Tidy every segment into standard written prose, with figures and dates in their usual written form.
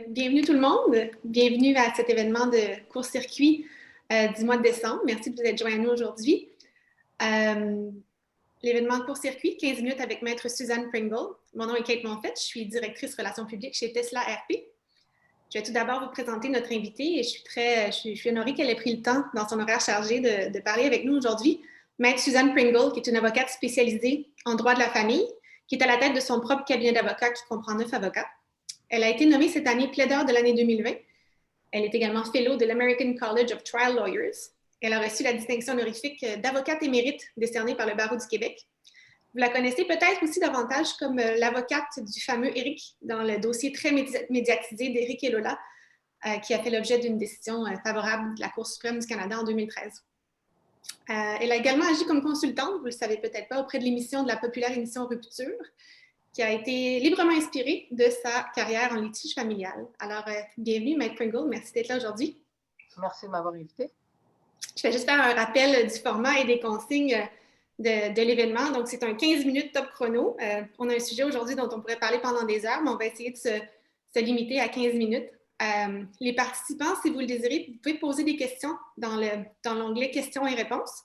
bienvenue tout le monde. Bienvenue à cet événement de court-circuit du mois de décembre. Merci de vous être joints à nous aujourd'hui. L'événement court-circuit, 15 minutes avec Maître Suzanne Pringle. Mon nom est Kate Monfette, je suis directrice relations publiques chez Tesla RP. Je vais tout d'abord vous présenter notre invitée et je suis honorée qu'elle ait pris le temps dans son horaire chargé de parler avec nous aujourd'hui. Maître Suzanne Pringle, qui est une avocate spécialisée en droit de la famille, qui est à la tête de son propre cabinet d'avocats qui comprend 9 avocats. Elle a été nommée cette année plaideur de l'année 2020. Elle est également fellow de l'American College of Trial Lawyers. Elle a reçu la distinction honorifique d'avocate émérite décernée par le Barreau du Québec. Vous la connaissez peut-être aussi davantage comme l'avocate du fameux Éric dans le dossier très médiatisé d'Éric et Lola, qui a fait l'objet d'une décision favorable de la Cour suprême du Canada en 2013. Elle a également agi comme consultante, vous ne le savez peut-être pas, auprès de l'émission de la populaire émission Rupture, qui a été librement inspirée de sa carrière en litige familial. Alors, bienvenue, Maître Pringle. Merci d'être là aujourd'hui. Merci de m'avoir invité. Je vais juste faire un rappel du format et des consignes de l'événement. Donc, c'est un 15 minutes top chrono. On a un sujet aujourd'hui dont on pourrait parler pendant des heures, mais on va essayer de se limiter à 15 minutes. Les participants, si vous le désirez, vous pouvez poser des questions dans l'onglet questions et réponses.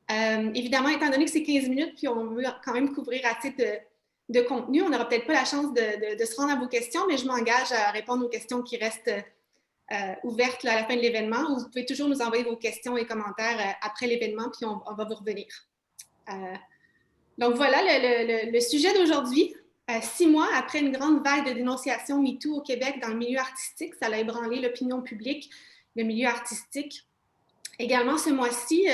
Évidemment, étant donné que c'est 15 minutes, puis on veut quand même couvrir assez de contenu, on n'aura peut-être pas la chance de se rendre à vos questions, mais je m'engage à répondre aux questions qui restent ouvertes là, à la fin de l'événement. Vous pouvez toujours nous envoyer vos questions et commentaires après l'événement, puis on va vous revenir. Donc voilà le sujet d'aujourd'hui. 6 mois après une grande vague de dénonciation MeToo au Québec dans le milieu artistique, ça a ébranlé l'opinion publique, le milieu artistique. Également, ce mois-ci,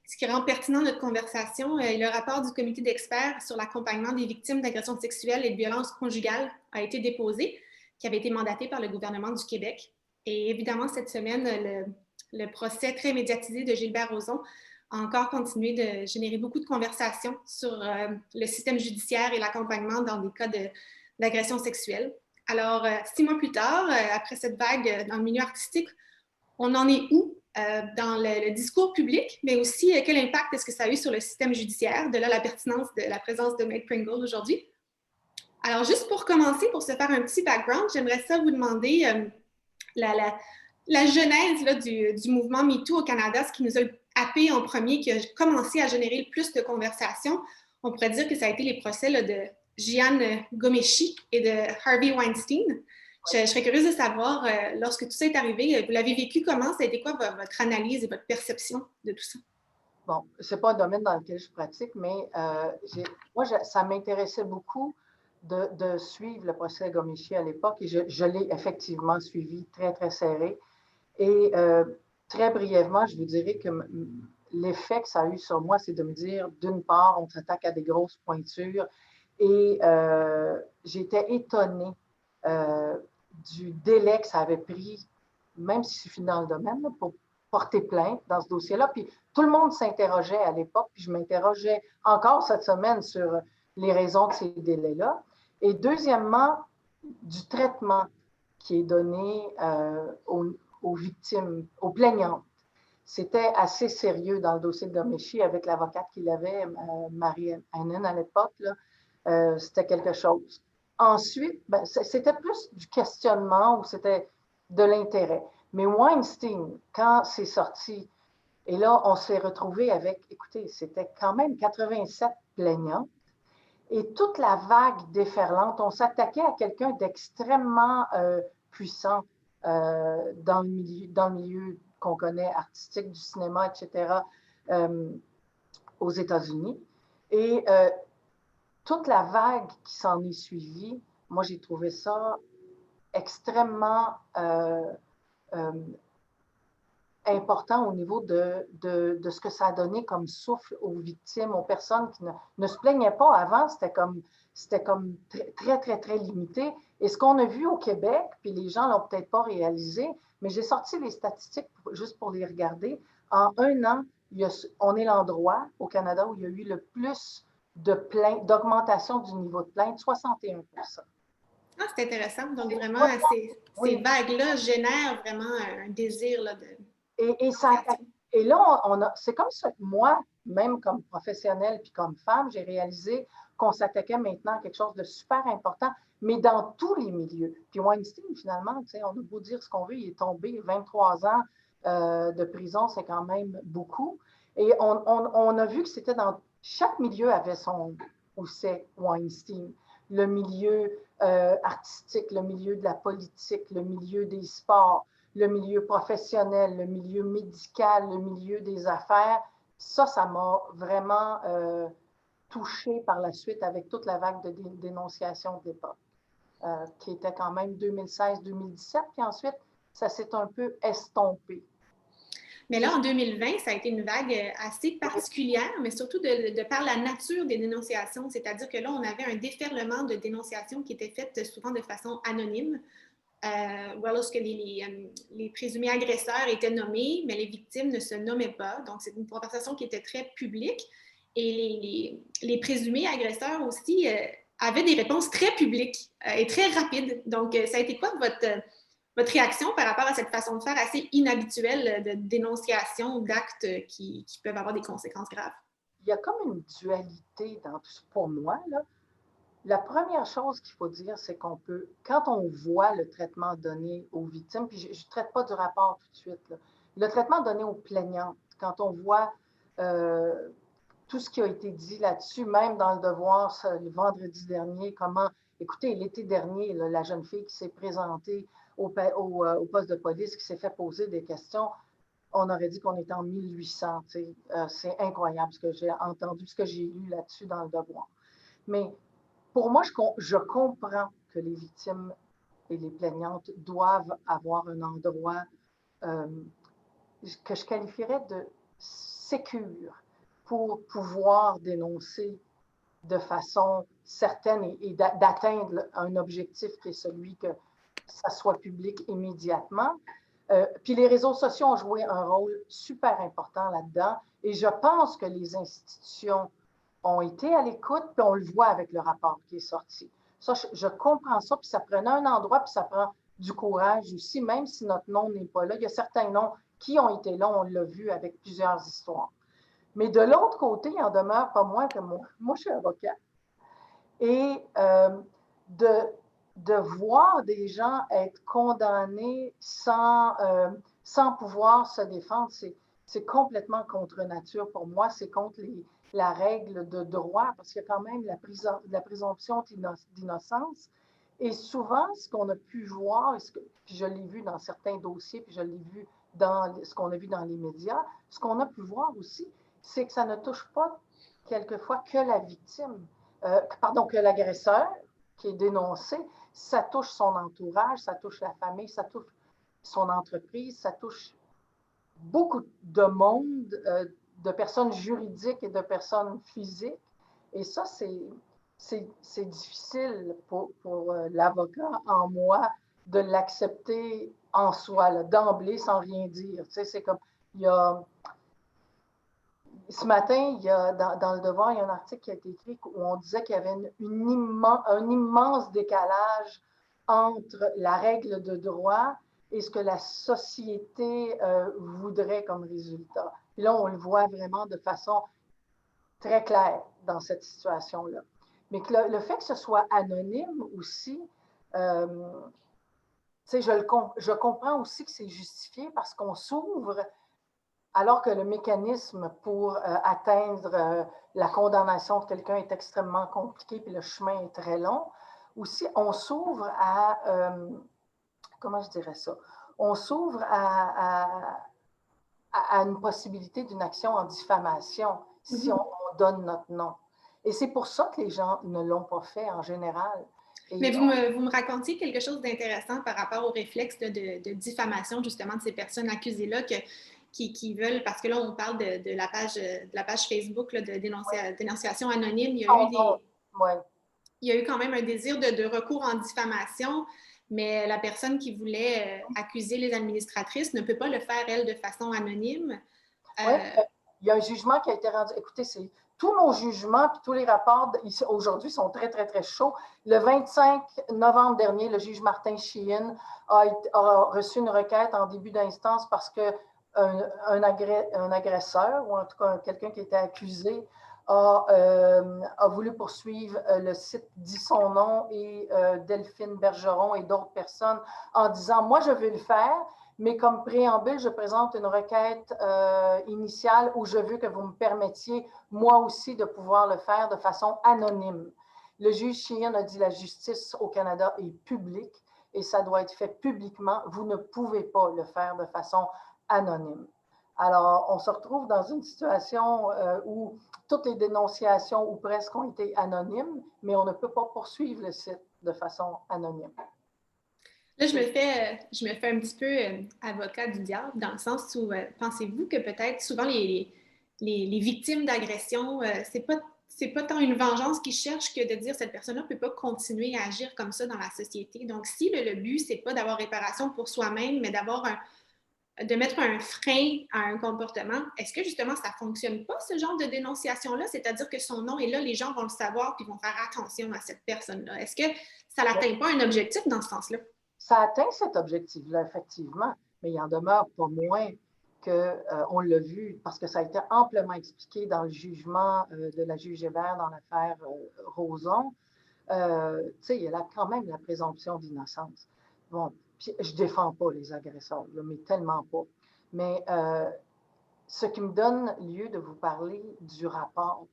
ce qui rend pertinent notre conversation, le rapport du comité d'experts sur l'accompagnement des victimes d'agressions sexuelles et de violences conjugales a été déposé, qui avait été mandaté par le gouvernement du Québec. Et évidemment, cette semaine, le procès très médiatisé de Gilbert Rozon a encore continué de générer beaucoup de conversations sur le système judiciaire et l'accompagnement dans des cas d'agression sexuelle. Alors, 6 mois plus tard, après cette vague dans le milieu artistique, on en est où dans le discours public, mais aussi quel impact est-ce que ça a eu sur le système judiciaire, de là la pertinence de la présence de Maître Pringle aujourd'hui. Alors, juste pour commencer, pour se faire un petit background, j'aimerais ça vous demander la genèse là, du mouvement MeToo au Canada, ce qui nous a happé en premier, qui a commencé à générer le plus de conversations. On pourrait dire que ça a été les procès là, de Gianni Ghomeshi et de Harvey Weinstein. Je serais curieuse de savoir, lorsque tout ça est arrivé, vous l'avez vécu comment? Ça a été quoi votre analyse et votre perception de tout ça? Bon, ce n'est pas un domaine dans lequel je pratique, mais ça m'intéressait beaucoup de suivre le procès Ghomeshi à l'époque et je l'ai effectivement suivi très, très serré. Et très brièvement, je vous dirais que l'effet que ça a eu sur moi, c'est de me dire, d'une part, on s'attaque à des grosses pointures et j'étais étonnée du délai que ça avait pris, même si je suis dans le domaine, là, pour porter plainte dans ce dossier-là. Puis tout le monde s'interrogeait à l'époque, puis je m'interrogeais encore cette semaine sur les raisons de ces délais-là. Et deuxièmement, du traitement qui est donné aux victimes, aux plaignantes. C'était assez sérieux dans le dossier de Ghomeshi avec l'avocate qu'il avait, Marie-Anne à l'époque. C'était quelque chose. Ensuite, c'était plus du questionnement ou c'était de l'intérêt. Mais Weinstein, quand c'est sorti, et là, on s'est retrouvé avec, écoutez, c'était quand même 87 plaignants, et toute la vague déferlante, on s'attaquait à quelqu'un d'extrêmement puissant dans le milieu qu'on connaît, artistique, du cinéma, etc., aux États-Unis. Et toute la vague qui s'en est suivie, moi, j'ai trouvé ça extrêmement important au niveau de ce que ça a donné comme souffle aux victimes, aux personnes qui ne se plaignaient pas avant. C'était comme très, très, très limité. Et ce qu'on a vu au Québec, puis les gens ne l'ont peut-être pas réalisé, mais j'ai sorti les statistiques juste pour les regarder. En 1 an, on est l'endroit au Canada où il y a eu le plus de plaintes, d'augmentation du niveau de plainte, 61 %. Ah, c'est intéressant. Donc, vraiment, ces vagues-là génèrent vraiment un désir là, de... Et là, c'est comme ça que moi, même comme professionnelle puis comme femme, j'ai réalisé, qu'on s'attaquait maintenant à quelque chose de super important, mais dans tous les milieux. Puis Weinstein, finalement, on a beau dire ce qu'on veut, il est tombé 23 ans de prison, c'est quand même beaucoup. Et on a vu que c'était dans chaque milieu avait son où c'est Weinstein. Le milieu artistique, le milieu de la politique, le milieu des sports, le milieu professionnel, le milieu médical, le milieu des affaires. Ça m'a vraiment touchée par la suite avec toute la vague de dénonciation de l'époque, qui était quand même 2016-2017. Puis ensuite, ça s'est un peu estompé. Mais là, en 2020, ça a été une vague assez particulière, mais surtout de par la nature des dénonciations. C'est-à-dire que là, on avait un déferlement de dénonciations qui étaient faites souvent de façon anonyme. Lorsque les présumés agresseurs étaient nommés, mais les victimes ne se nommaient pas. Donc, c'est une conversation qui était très publique. Et les présumés agresseurs aussi avaient des réponses très publiques et très rapides. Donc, ça a été quoi votre réaction par rapport à cette façon de faire assez inhabituelle de dénonciation d'actes qui peuvent avoir des conséquences graves? Il y a comme une dualité dans tout ça. Pour moi, là, la première chose qu'il faut dire, c'est qu'on peut, quand on voit le traitement donné aux victimes, puis je ne traite pas du rapport tout de suite, là, le traitement donné aux plaignantes, quand on voit tout ce qui a été dit là-dessus, même dans le Devoir, le vendredi dernier, comment, écoutez, l'été dernier, là, la jeune fille qui s'est présentée au poste de police, qui s'est fait poser des questions, on aurait dit qu'on était en 1800. C'est incroyable ce que j'ai entendu, ce que j'ai lu là-dessus dans le Devoir. Mais pour moi, je comprends que les victimes et les plaignantes doivent avoir un endroit que je qualifierais de sécure pour pouvoir dénoncer de façon certaine et d'atteindre un objectif qui est celui que ça soit public immédiatement. Puis les réseaux sociaux ont joué un rôle super important là-dedans et je pense que les institutions ont été à l'écoute, puis on le voit avec le rapport qui est sorti. Ça, je comprends ça, puis ça prenait un endroit, puis ça prend du courage aussi, même si notre nom n'est pas là. Il y a certains noms qui ont été là, on l'a vu avec plusieurs histoires. Mais de l'autre côté, il en demeure pas moins que moi. Moi, je suis avocate. Et de voir des gens être condamnés sans pouvoir se défendre, c'est complètement contre nature pour moi. C'est contre la règle de droit parce qu'il y a quand même la présomption d'innocence. Et souvent, ce qu'on a pu voir, puis je l'ai vu dans certains dossiers, puis je l'ai vu dans ce qu'on a vu dans les médias, ce qu'on a pu voir aussi, c'est que ça ne touche pas quelquefois que la victime, que l'agresseur qui est dénoncé, ça touche son entourage, ça touche la famille, ça touche son entreprise, ça touche beaucoup de monde, de personnes juridiques et de personnes physiques. Et ça, c'est difficile pour l'avocat en moi de l'accepter en soi, d'emblée, sans rien dire. Tu sais, c'est comme, il y a... Ce matin, dans le Devoir, il y a un article qui a été écrit où on disait qu'il y avait un immense décalage entre la règle de droit et ce que la société voudrait comme résultat. Et là, on le voit vraiment de façon très claire dans cette situation-là. Mais que le fait que ce soit anonyme aussi, je comprends aussi que c'est justifié parce qu'on s'ouvre alors que le mécanisme pour atteindre la condamnation de quelqu'un est extrêmement compliqué puis le chemin est très long, aussi on s'ouvre à, comment je dirais ça, on s'ouvre à une possibilité d'une action en diffamation si on donne notre nom. Et c'est pour ça que les gens ne l'ont pas fait en général. Mais vous me racontiez quelque chose d'intéressant par rapport au réflexe de diffamation justement de ces personnes accusées-là qui veulent, parce que là, on parle de la page Facebook là, de dénonciation anonyme. Il y a eu quand même un désir de recours en diffamation, mais la personne qui voulait accuser les administratrices ne peut pas le faire, elle, de façon anonyme. Oui, il y a un jugement qui a été rendu. Écoutez, tous nos jugements et tous les rapports aujourd'hui sont très, très, très chauds. Le 25 novembre dernier, le juge Martin Sheehan a reçu une requête en début d'instance parce qu'un agresseur, ou en tout cas quelqu'un qui était accusé, a voulu poursuivre le site Dit son nom et Delphine Bergeron et d'autres personnes en disant « Moi, je veux le faire, mais comme préambule, je présente une requête initiale où je veux que vous me permettiez, moi aussi, de pouvoir le faire de façon anonyme. » Le juge Sheehan a dit « La justice au Canada est publique et ça doit être fait publiquement. Vous ne pouvez pas le faire de façon anonyme. » Alors, on se retrouve dans une situation où toutes les dénonciations ou presque ont été anonymes, mais on ne peut pas poursuivre le site de façon anonyme. Là, je me fais un petit peu avocat du diable, dans le sens où pensez-vous que peut-être souvent les victimes d'agression, c'est pas tant une vengeance qu'ils cherchent que de dire cette personne-là ne peut pas continuer à agir comme ça dans la société. Donc, si le but, c'est pas d'avoir réparation pour soi-même, mais de mettre un frein à un comportement, est-ce que justement ça ne fonctionne pas, ce genre de dénonciation-là? C'est-à-dire que son nom est là, les gens vont le savoir puis vont faire attention à cette personne-là. Est-ce que ça n'atteint pas un objectif dans ce sens-là? Ça atteint cet objectif-là, effectivement, mais il en demeure pas moins qu'on l'a vu, parce que ça a été amplement expliqué dans le jugement de la juge Hébert dans l'affaire Roson. Tu sais, il y a quand même la présomption d'innocence. Bon, je ne défends pas les agresseurs, là, mais tellement pas. Mais ce qui me donne lieu de vous parler du rapport,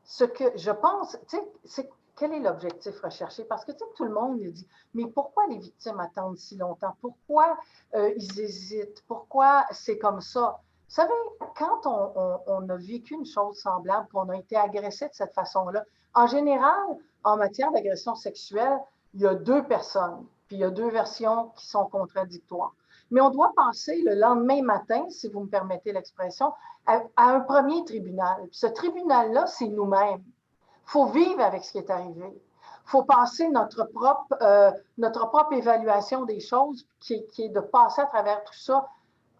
ce que je pense, tu sais, c'est quel est l'objectif recherché? Parce que, tu sais, tout le monde me dit, mais pourquoi les victimes attendent si longtemps? Pourquoi ils hésitent? Pourquoi c'est comme ça? Vous savez, quand on a vécu une chose semblable, qu'on a été agressé de cette façon-là, en général, en matière d'agression sexuelle, il y a deux personnes, puis il y a deux versions qui sont contradictoires. Mais on doit penser le lendemain matin, si vous me permettez l'expression, à un premier tribunal. Ce tribunal-là, c'est nous-mêmes. Il faut vivre avec ce qui est arrivé. Il faut passer notre propre évaluation des choses, qui est de passer à travers tout ça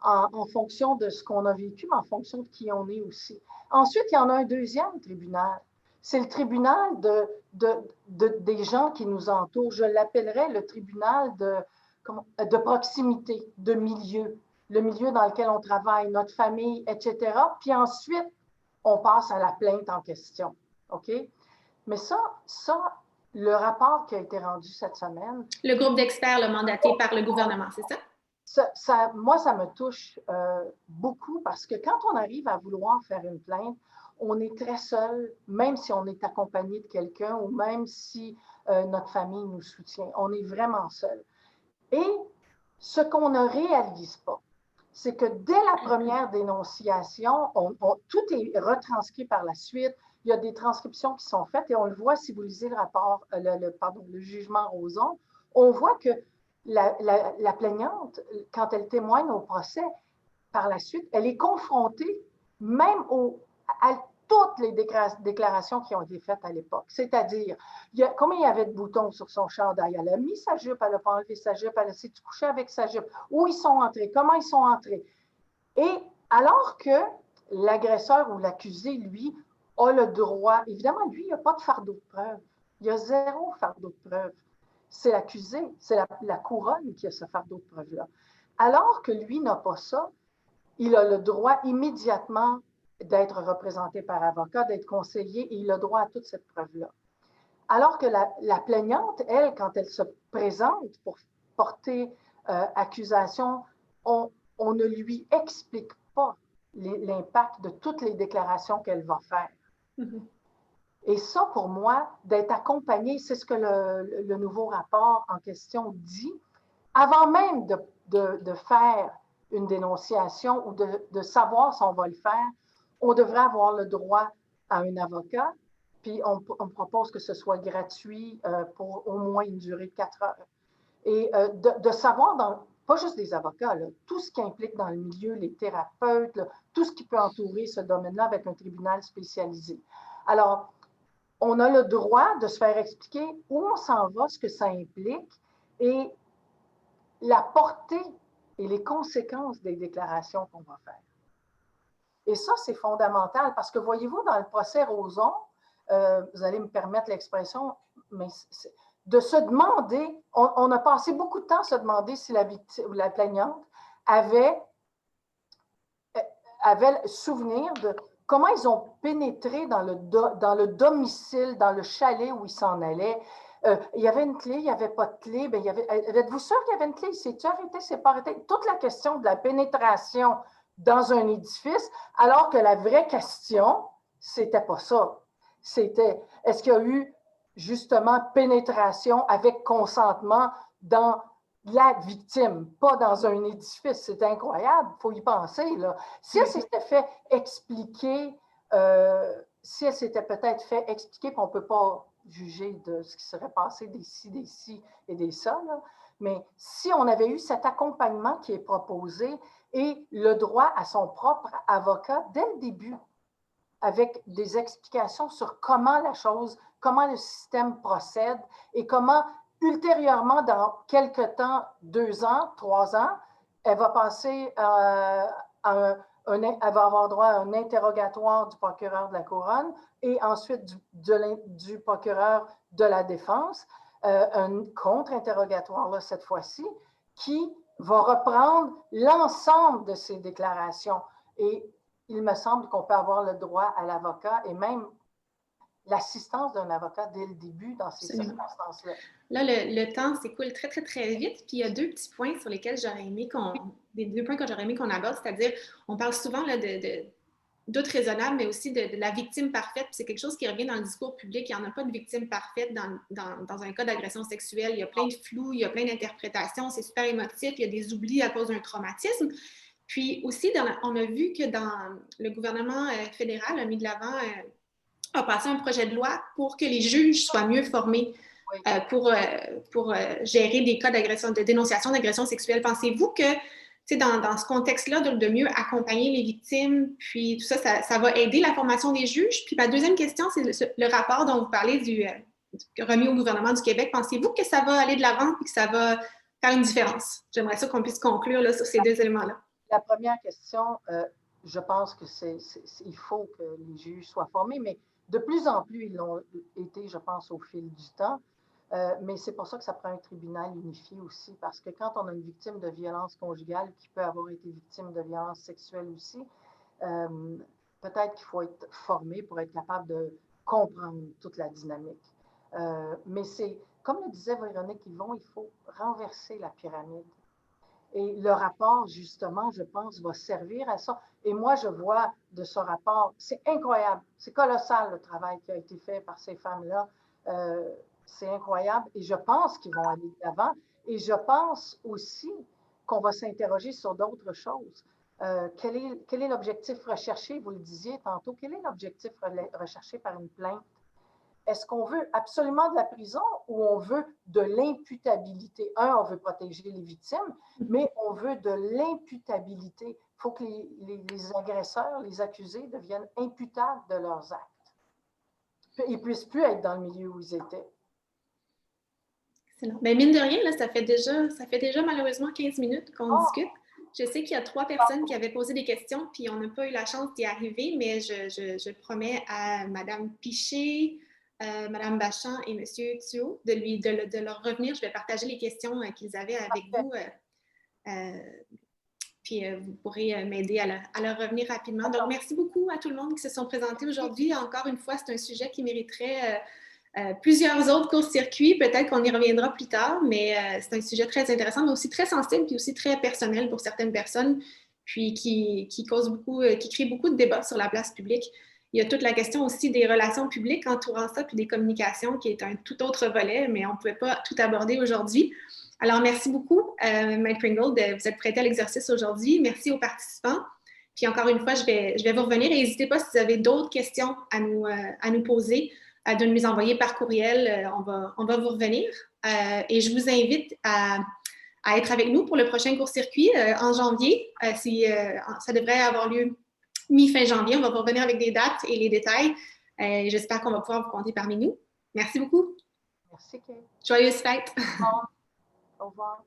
en fonction de ce qu'on a vécu, mais en fonction de qui on est aussi. Ensuite, il y en a un deuxième tribunal. C'est le tribunal des gens qui nous entourent. Je l'appellerais le tribunal de proximité, de milieu, le milieu dans lequel on travaille, notre famille, etc. Puis ensuite, on passe à la plainte en question. OK? Mais ça, le rapport qui a été rendu cette semaine… Le groupe d'experts mandaté par le gouvernement, c'est ça? Moi, ça me touche beaucoup parce que quand on arrive à vouloir faire une plainte, on est très seul, même si on est accompagné de quelqu'un ou même si notre famille nous soutient. On est vraiment seul. Et ce qu'on ne réalise pas, c'est que dès la première dénonciation, tout est retranscrit par la suite. Il y a des transcriptions qui sont faites et on le voit si vous lisez le rapport, le jugement Roson, on voit que la plaignante, quand elle témoigne au procès, par la suite, elle est confrontée même à toutes les déclarations qui ont été faites à l'époque. C'est-à-dire, combien il y avait de boutons sur son chandail? Elle a mis sa jupe, elle n'a pas enlevé sa jupe, elle s'est couchée avec sa jupe. Où ils sont entrés? Comment ils sont entrés? Et alors que l'agresseur ou l'accusé, lui, a le droit, évidemment, lui, il n'a pas de fardeau de preuve. Il y a zéro fardeau de preuve. C'est l'accusé, c'est la couronne qui a ce fardeau de preuve-là. Alors que lui n'a pas ça, il a le droit immédiatement d'être représenté par avocat, d'être conseillé, et il a droit à toute cette preuve-là. Alors que la plaignante, elle, quand elle se présente pour porter accusation, on ne lui explique pas l'impact de toutes les déclarations qu'elle va faire. Mm-hmm. Et ça, pour moi, d'être accompagné, c'est ce que le nouveau rapport en question dit, avant même de faire une dénonciation ou de savoir si on va le faire, on devrait avoir le droit à un avocat, puis on propose que ce soit gratuit pour au moins une durée de 4 heures. Et de savoir, pas juste des avocats, là, tout ce qui implique dans le milieu, les thérapeutes, là, tout ce qui peut entourer ce domaine-là avec un tribunal spécialisé. Alors, on a le droit de se faire expliquer où on s'en va, ce que ça implique, et la portée et les conséquences des déclarations qu'on va faire. Et ça, c'est fondamental parce que, voyez-vous, dans le procès Roson, vous allez me permettre l'expression, mais de se demander, on a passé beaucoup de temps à se demander si la plaignante avait souvenir comment ils ont pénétré dans le domicile, dans le chalet où ils s'en allaient. Il y avait une clé, il n'y avait pas de clé. Ben, êtes-vous sûr qu'il y avait une clé? C'est-tu arrêté, c'est pas arrêté? Toute la question de la pénétration dans un édifice, alors que la vraie question, c'était pas ça. C'était, est-ce qu'il y a eu justement pénétration avec consentement dans la victime, pas dans un édifice? C'est incroyable, il faut y penser, là. Si elle s'était fait expliquer, si elle s'était peut-être fait expliquer qu'on ne peut pas juger de ce qui serait passé des ci et des ça, là, mais si on avait eu cet accompagnement qui est proposé et le droit à son propre avocat dès le début, avec des explications sur comment la chose, comment le système procède et comment ultérieurement, dans quelques temps, 2 ans, 3 ans, elle va passer elle va avoir droit à un interrogatoire du procureur de la Couronne et ensuite du procureur de la Défense, un contre-interrogatoire, là, cette fois-ci, qui va reprendre l'ensemble de ces déclarations. Et il me semble qu'on peut avoir le droit à l'avocat et même l'assistance d'un avocat dès le début dans ces circonstances-là. Là, le temps s'écoule très, très, très vite. Puis il y a 2 petits points sur lesquels j'aurais aimé des 2 points que j'aurais aimé qu'on aborde, c'est-à-dire, on parle souvent là, de doute raisonnable, mais aussi de la victime parfaite. C'est quelque chose qui revient dans le discours public. Il n'y en a pas de victime parfaite dans un cas d'agression sexuelle. Il y a plein de flou, il y a plein d'interprétations, c'est super émotif, il y a des oublis à cause d'un traumatisme. Puis aussi, on a vu que dans le gouvernement fédéral a mis de l'avant, a passé un projet de loi pour que les juges soient mieux formés pour gérer des cas de dénonciation d'agression sexuelle. Pensez-vous que dans ce contexte-là, de mieux accompagner les victimes, puis tout ça, ça va aider la formation des juges? Puis ma deuxième question, c'est le rapport dont vous parlez remis au gouvernement du Québec. Pensez-vous que ça va aller de l'avant et que ça va faire une différence? J'aimerais ça qu'on puisse conclure là, sur ces 2 éléments-là. La première question, je pense que il faut que les juges soient formés, mais de plus en plus, ils l'ont été, je pense, au fil du temps. Mais c'est pour ça que ça prend un tribunal unifié aussi, parce que quand on a une victime de violence conjugale qui peut avoir été victime de violence sexuelle aussi, peut-être qu'il faut être formé pour être capable de comprendre toute la dynamique. Mais c'est, comme le disait Véronique Yvon, il faut renverser la pyramide. Et le rapport, justement, je pense, va servir à ça. Et moi, je vois de ce rapport, c'est incroyable, c'est colossal le travail qui a été fait par ces femmes-là. C'est incroyable et je pense qu'ils vont aller de l'avant. Et je pense aussi qu'on va s'interroger sur d'autres choses. Quel est l'objectif recherché? Vous le disiez tantôt, quel est l'objectif recherché par une plainte? Est-ce qu'on veut absolument de la prison ou on veut de l'imputabilité? On veut protéger les victimes, mais on veut de l'imputabilité. Il faut que les agresseurs, les accusés deviennent imputables de leurs actes. Ils ne puissent plus être dans le milieu où ils étaient. Excellent. Mais mine de rien, là, ça fait déjà malheureusement 15 minutes qu'on discute. Je sais qu'il y a 3 personnes qui avaient posé des questions, puis on n'a pas eu la chance d'y arriver, mais je promets à Mme Piché, Mme Bachand et M. Thuot de leur revenir. Je vais partager les questions qu'ils avaient avec vous. Puis vous pourrez m'aider à leur revenir rapidement. Donc, merci beaucoup à tout le monde qui se sont présentés aujourd'hui. Encore une fois, c'est un sujet qui mériterait plusieurs autres courts-circuits. Peut-être qu'on y reviendra plus tard, mais c'est un sujet très intéressant, mais aussi très sensible, puis aussi très personnel pour certaines personnes, puis qui cause beaucoup, qui crée beaucoup de débats sur la place publique. Il y a toute la question aussi des relations publiques entourant ça, puis des communications, qui est un tout autre volet, mais on ne pouvait pas tout aborder aujourd'hui. Alors, merci beaucoup, Maître Pringle, de vous être prêté à l'exercice aujourd'hui. Merci aux participants. Puis encore une fois, je vais vous revenir et n'hésitez pas si vous avez d'autres questions à nous poser, de nous les envoyer par courriel. On va vous revenir. Et je vous invite à être avec nous pour le prochain court-circuit en janvier. Ça devrait avoir lieu mi-fin janvier. On va vous revenir avec des dates et les détails. J'espère qu'on va pouvoir vous compter parmi nous. Merci beaucoup. Merci, Kate. Joyeuse fête. Au revoir.